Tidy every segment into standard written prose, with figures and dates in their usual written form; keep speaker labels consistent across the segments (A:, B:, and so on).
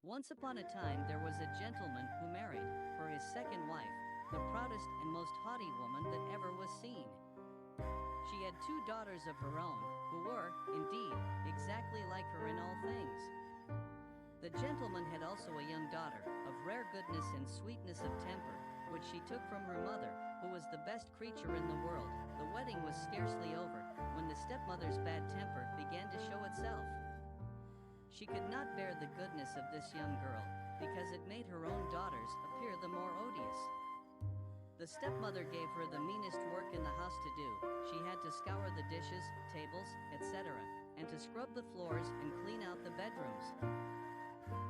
A: Once upon a time there was a gentleman who married, for his second wife, the proudest and most haughty woman that ever was seen. She had two daughters of her own, who were, indeed, exactly like her in all things. The gentleman had also a young daughter, of rare goodness and sweetness of temper, which she took from her mother, who was the best creature in the world. The wedding was scarcely over, when the stepmother's bad temper began to show itself. She could not bear the goodness of this young girl, because it made her own daughters appear the more odious. The stepmother gave her the meanest work in the house to do. She had to scour the dishes, tables, etc., and to scrub the floors and clean out the bedrooms.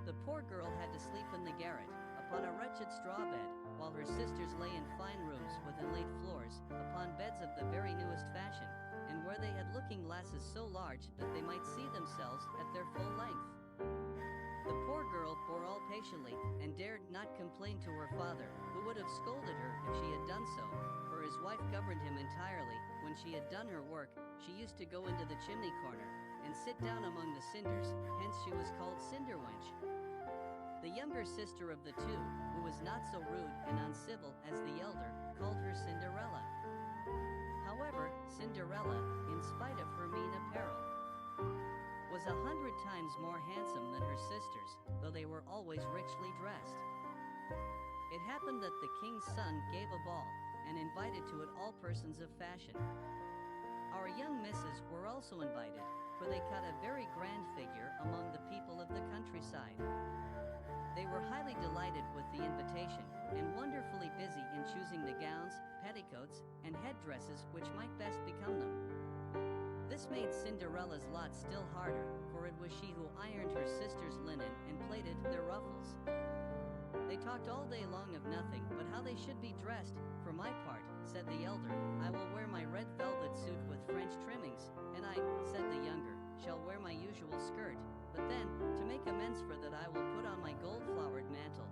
A: The poor girl had to sleep in the garret, upon a wretched straw bed, while her sisters lay in fine rooms with inlaid floors, upon beds of the very newest fashion, and where they had looking-glasses so large that they might see themselves at their full length. The poor girl bore all patiently, and dared not complain to her father, who would have scolded her if she had done so, for his wife governed him entirely. When she had done her work, she used to go into the chimney corner, and sit down among the cinders, hence she was called Cinderwench. The younger sister of the two, who was not so rude and uncivil as the elder, called her Cinderella. However, Cinderella, in spite of her mean apparel, was 100 times more handsome than her sisters, though they were always richly dressed. It happened that the king's son gave a ball, and invited to it all persons of fashion. Our young misses were also invited, for they cut a very grand figure among the people of the countryside. They were highly delighted with the invitation, and wonderfully busy in choosing the gowns, petticoats, and headdresses which might best become them. This made Cinderella's lot still harder, for it was she who ironed her sisters' linen and plaited their ruffles. They talked all day long of nothing but how they should be dressed. For my part, said the elder, I will wear my red velvet suit with French trimmings, and I, said the younger, shall wear my usual skirt, but then, to make amends for that I will put on my gold-flowered mantle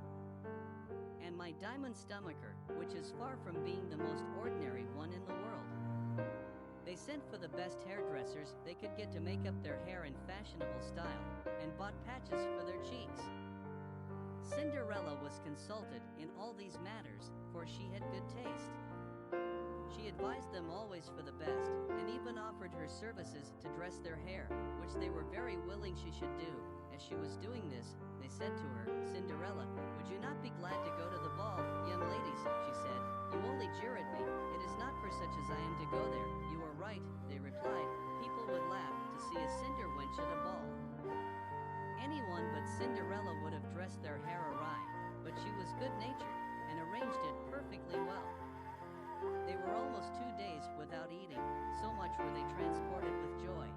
A: and my diamond stomacher, which is far from being the most ordinary one in the world. They sent for the best hairdressers they could get to make up their hair in fashionable style, and bought patches for their cheeks. Cinderella was consulted in all these matters, for she had good taste. She advised them always for the best, and even offered her services to dress their hair, which they were very willing she should do. As she was doing this, they said to her, Cinderella, would you not be glad to go to the ball? Young ladies, she said, you only jeer at me. It is not for such as I am to go there. You are right, they replied. People would laugh to see a Cinderwench at a ball. Anyone but Cinderella would have dressed their hair awry, but she was good-natured, and arranged it perfectly well. They were almost 2 days without eating, so much were they transported with joy.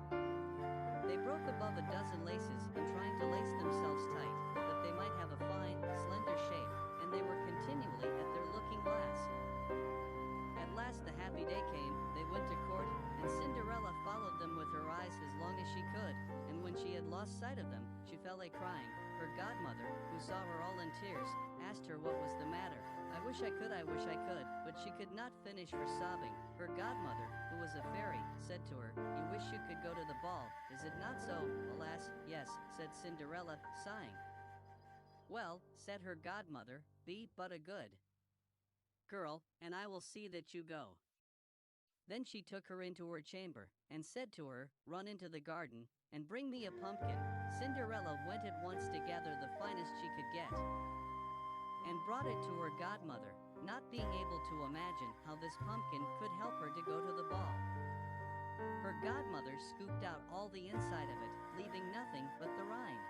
A: They broke above a dozen laces in trying to lace themselves tight, that they might have a fine, slender shape, and they were continually at their looking-glass. At last the happy day came. They went to court, and Cinderella followed them with her eyes as long as she could, and when she had lost sight of them, she fell a-crying. Her godmother, who saw her all in tears, asked her what was the matter. I wish I could, but she could not finish for sobbing. Her godmother, who was a fairy, said to her, you wish you could go to the ball, is it not so? Alas, yes, said Cinderella, sighing. Well, said her godmother, be but a good girl, and I will see that you go. Then she took her into her chamber, and said to her, run into the garden, and bring me a pumpkin. Cinderella went at once to gather the finest she could get, and brought it to her godmother, not being able to imagine how this pumpkin could help her to go to the ball. Her godmother scooped out all the inside of it, leaving nothing but the rind.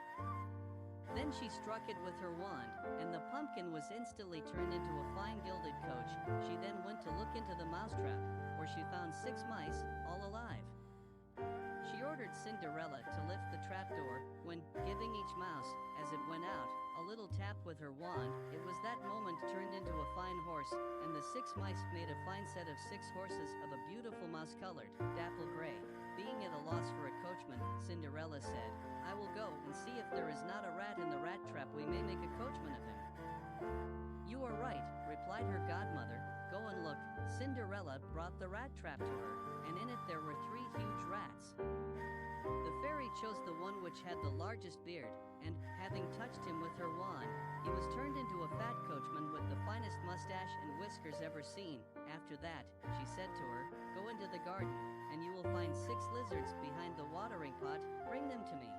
A: Then she struck it with her wand, and the pumpkin was instantly turned into a fine gilded coach. She then went to look into the mousetrap, where she found 6 mice, all alive. She ordered Cinderella to lift the trapdoor, when, giving each mouse, as it went out, a little tap with her wand, it was that moment turned into a fine horse, and the 6 mice made a fine set of 6 horses of a beautiful mouse-colored, dapple gray. Being at a loss for a coachman, Cinderella said, I will go and see if there is not a rat in the rat trap, we may make a coachman of him. You are right, replied her godmother, go and look. Cinderella brought the rat trap to her, and in it there were 3 huge rats. The fairy chose the one which had the largest beard, and, having touched him with into a fat coachman with the finest mustache and whiskers ever seen. After that, she said to her, "Go into the garden, and you will find 6 lizards behind the watering pot. Bring them to me."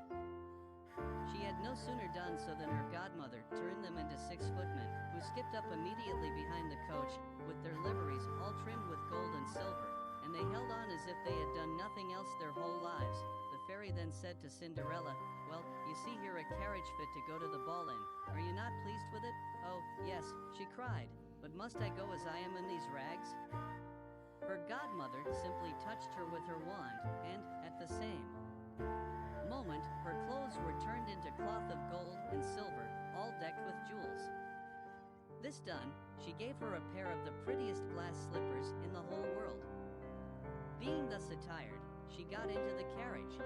A: She had no sooner done so than her godmother turned them into 6 footmen, who skipped up immediately behind the coach, with their liveries all trimmed with gold and silver, and they held on as if they had done nothing else their whole lives. The fairy then said to Cinderella, "Well, you see here a carriage fit to go to the ball in. Are you not pleased with it?" "Oh, yes," she cried, "but must I go as I am in these rags?" Her godmother simply touched her with her wand, and, at the same moment, her clothes were turned into cloth of gold and silver, all decked with jewels. This done, she gave her a pair of the prettiest glass slippers in the whole world. Being thus attired, she got into the carriage,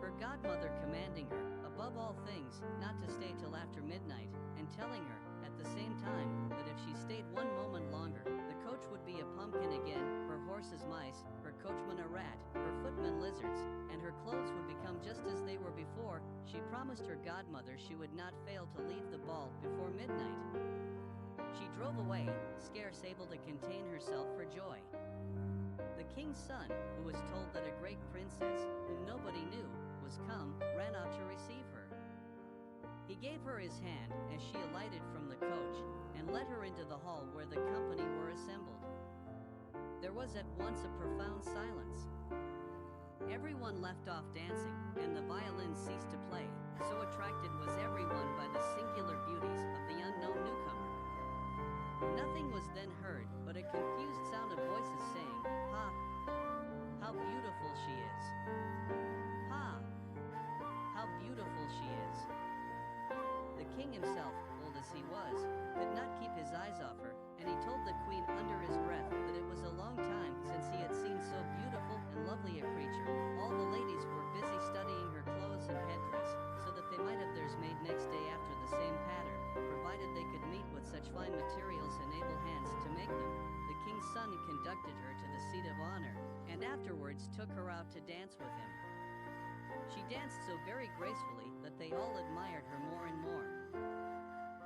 A: her godmother commanding her, above all things, not to stay till after midnight, and telling her, at the same time, that if she stayed one moment longer, the coach would be a pumpkin again, her horses mice, her coachman a rat, her footmen lizards, and her clothes would become just as they were before. She promised her godmother she would not fail to leave the ball before midnight. She drove away, scarce able to contain herself for joy. The king's son, who was told that a great princess, whom nobody knew, was come, ran out to receive her. He gave her his hand as she alighted from the coach, and led her into the hall where the company were assembled. There was at once a profound silence. Everyone left off dancing, and the violins ceased to play, so attracted was everyone by the singular beauties of the unknown newcomer. Nothing was then heard but a confused sound of voices saying, "Ha! How beautiful she is! Ha! How beautiful she is!" The king himself, old as he was, could not keep his eyes off her, and he told the queen under his breath that it was a long time since he had seen so beautiful and lovely a creature. All the ladies were busy studying her clothes and headdress, so that they might have theirs made next day after the same pattern, provided they could meet with such fine materials and able hands to make them. The king's son conducted her to the seat of honor, and afterwards took her out to dance with him. She danced so very gracefully that they all admired her more and more.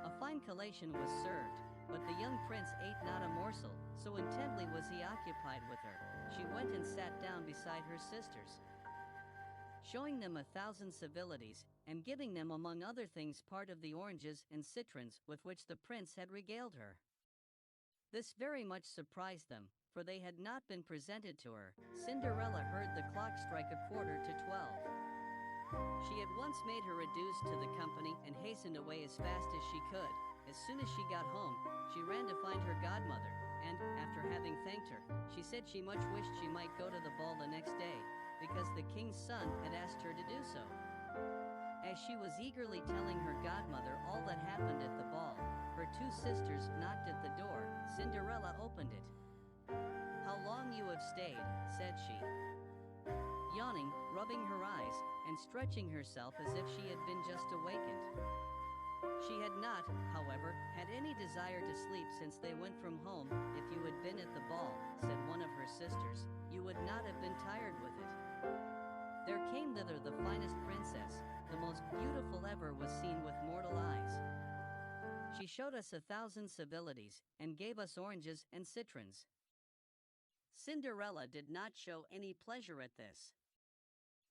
A: A fine collation was served, but the young prince ate not a morsel, so intently was he occupied with her. She went and sat down beside her sisters, showing them 1,000 civilities, and giving them among other things part of the oranges and citrons with which the prince had regaled her. This very much surprised them, for they had not been presented to her. Cinderella heard the clock strike 11:45. She at once made her adieus to the company and hastened away as fast as she could. As soon as she got home, she ran to find her godmother, and, after having thanked her, she said she much wished she might go to the ball the next day, because the king's son had asked her to do so. As she was eagerly telling her godmother all that happened at the ball, her 2 sisters knocked at the door. Cinderella opened it. "How long you have stayed," said she, yawning, rubbing her eyes, and stretching herself as if she had been just awakened. She had not, however, had any desire to sleep since they went from home. "If you had been at the ball," said one of her sisters, "you would not have been tired with it. There came thither the finest princess, the most beautiful ever was seen with mortal eyes. She showed us 1,000 civilities, and gave us oranges and citrons." Cinderella did not show any pleasure at this.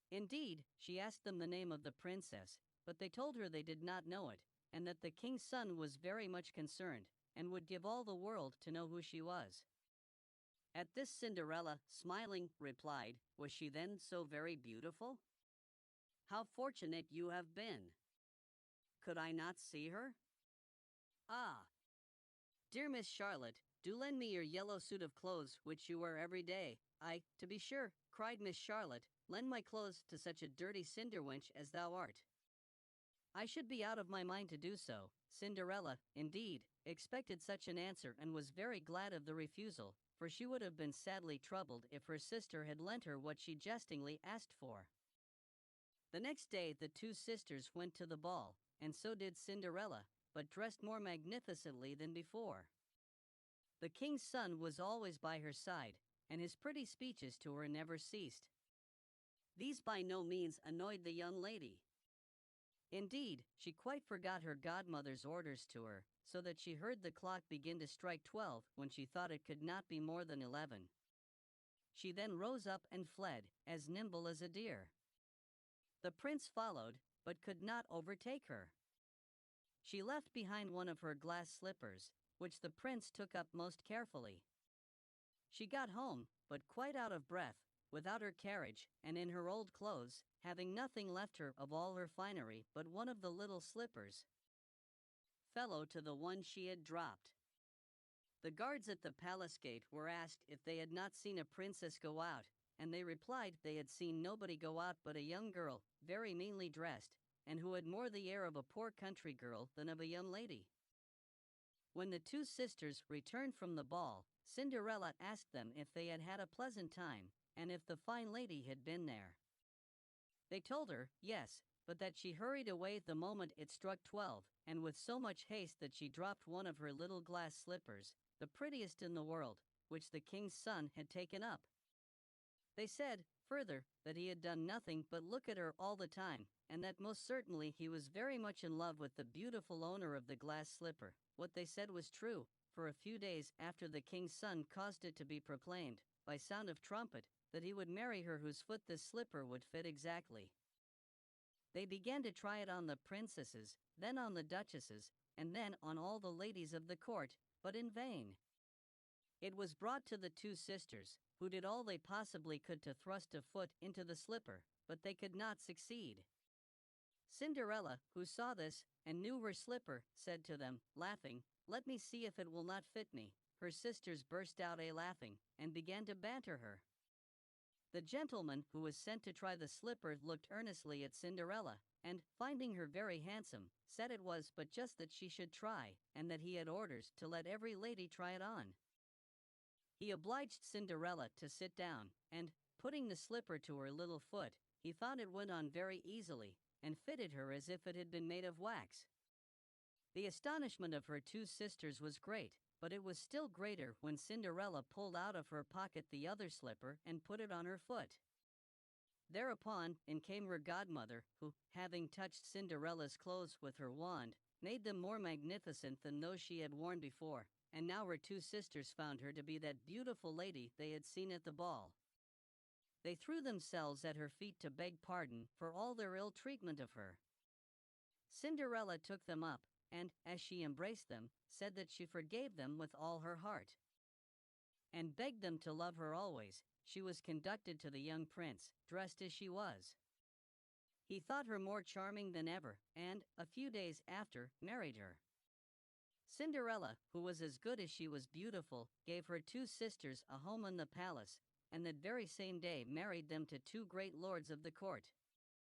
A: Indeed, she asked them the name of the princess, but they told her they did not know it, and that the king's son was very much concerned, and would give all the world to know who she was. At this Cinderella, smiling, replied, "Was she then so very beautiful? How fortunate you have been! Could I not see her? Ah! Dear Miss Charlotte, do lend me your yellow suit of clothes which you wear every day." "I, to be sure," cried Miss Charlotte, "lend my clothes to such a dirty cinder wench as thou art." I should be out of my mind to do so. Cinderella, indeed, expected such an answer and was very glad of the refusal, for she would have been sadly troubled if her sister had lent her what she jestingly asked for. The next day the 2 sisters went to the ball, and so did Cinderella, but dressed more magnificently than before. The king's son was always by her side, and his pretty speeches to her never ceased. These by no means annoyed the young lady. Indeed, she quite forgot her godmother's orders to her, so that she heard the clock begin to strike 12 when she thought it could not be more than 11. She then rose up and fled, as nimble as a deer. The prince followed, but could not overtake her. She left behind one of her glass slippers, which the prince took up most carefully. She got home, but quite out of breath, without her carriage, and in her old clothes, having nothing left her of all her finery but one of the little slippers, fellow to the one she had dropped. The guards at the palace gate were asked if they had not seen a princess go out, and they replied they had seen nobody go out but a young girl, very meanly dressed, and who had more the air of a poor country girl than of a young lady. When the two sisters returned from the ball, Cinderella asked them if they had had a pleasant time, and if the fine lady had been there. They told her, yes, but that she hurried away the moment it struck 12, and with so much haste that she dropped one of her little glass slippers, the prettiest in the world, which the king's son had taken up. They said, further, that he had done nothing but look at her all the time, and that most certainly he was very much in love with the beautiful owner of the glass slipper. What they said was true, for a few days after the king's son caused it to be proclaimed, by sound of trumpet, that he would marry her whose foot this slipper would fit exactly. They began to try it on the princesses, then on the duchesses, and then on all the ladies of the court, but in vain. It was brought to the two sisters, who did all they possibly could to thrust a foot into the slipper, but they could not succeed. Cinderella, who saw this, and knew her slipper, said to them, laughing, "Let me see if it will not fit me." Her sisters burst out a-laughing, and began to banter her. The gentleman who was sent to try the slipper looked earnestly at Cinderella, and, finding her very handsome, said it was but just that she should try, and that he had orders to let every lady try it on. He obliged Cinderella to sit down, and, putting the slipper to her little foot, he found it went on very easily, and fitted her as if it had been made of wax. The astonishment of her two sisters was great, but it was still greater when Cinderella pulled out of her pocket the other slipper and put it on her foot. Thereupon in came her godmother, who, having touched Cinderella's clothes with her wand, made them more magnificent than those she had worn before, and now her two sisters found her to be that beautiful lady they had seen at the ball. They threw themselves at her feet to beg pardon for all their ill treatment of her. Cinderella took them up, and, as she embraced them, said that she forgave them with all her heart, and begged them to love her always. She was conducted to the young prince, dressed as she was. He thought her more charming than ever, and, a few days after, married her. Cinderella, who was as good as she was beautiful, gave her two sisters a home in the palace, and that very same day married them to two great lords of the court.